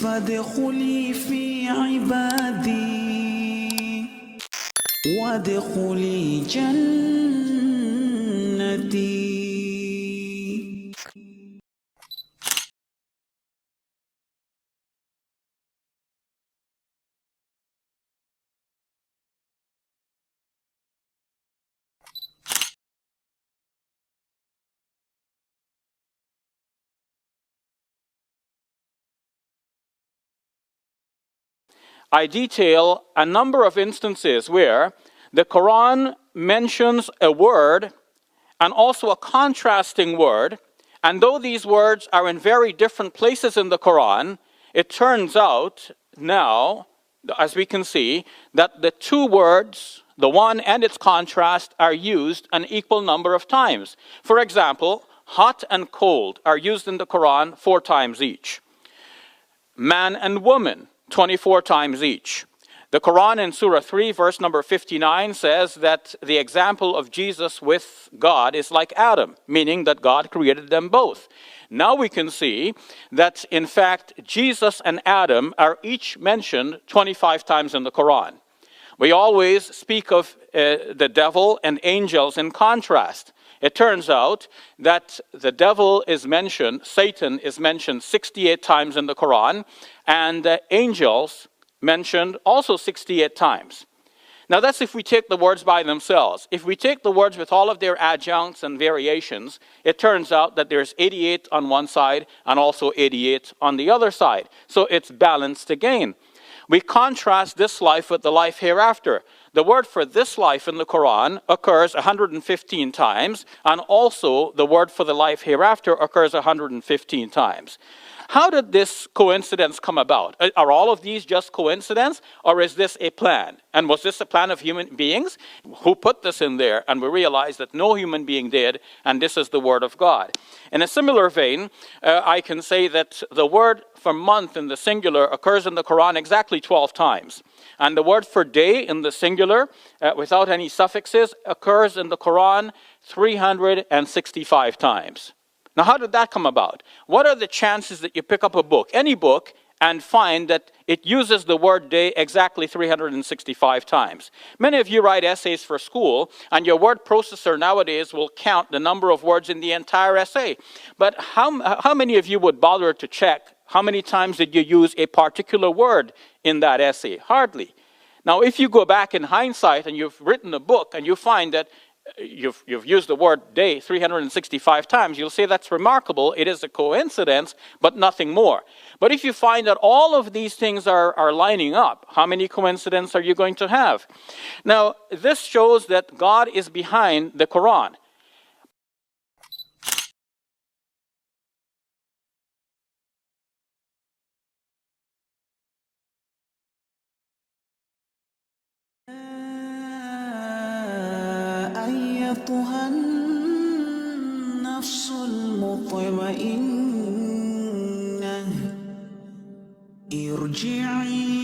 فادخلي في عبادي وادخلي جنتي. I detail a number of instances where the Quran mentions a word and also a contrasting word, and though these words are in very different places in the Quran, it turns out now, as we can see, that the two words, the one and its contrast, are used an equal number of times. For example, hot and cold are used in the Quran 4 times each. Man and woman, 24 times each. The Quran in Surah 3, verse number 59 says that the example of Jesus with God is like Adam, meaning that God created them both. Now we can see that, in fact, Jesus and Adam are each mentioned 25 times in the Quran. We always speak of the devil and angels in contrast. It turns out that the devil is mentioned, Satan is mentioned 68 times in the Quran, and angels mentioned also 68 times. Now that's if we take the words by themselves. If we take the words with all of their adjuncts and variations, it turns out that there's 88 on one side and also 88 on the other side. So it's balanced again. We contrast this life with the life hereafter. The word for this life in the Quran occurs 115 times, and also the word for the life hereafter occurs 115 times. How did this coincidence come about? Are all of these just coincidence, or is this a plan? And was this a plan of human beings? Who put this in there? And we realize that no human being did, and this is the word of God. In a similar vein, I can say that the word for month in the singular occurs in the Quran exactly 12 times. And the word for day in the singular, without any suffixes, occurs in the Quran 365 times. Now, how did that come about? What are the chances that you pick up a book, any book, and find that it uses the word day exactly 365 times? Many of you write essays for school, and your word processor nowadays will count the number of words in the entire essay. But how many of you would bother to check how many times did you use a particular word in that essay? Hardly. Now, if you go back in hindsight and you've written a book and you find that you've used the word day 365 times, you'll say that's remarkable. It is a coincidence, but nothing more. But if you find that all of these things are lining up, how many coincidences are you going to have? Now, this shows that God is behind the Quran. أيتها النفس المطمئنة ارجعي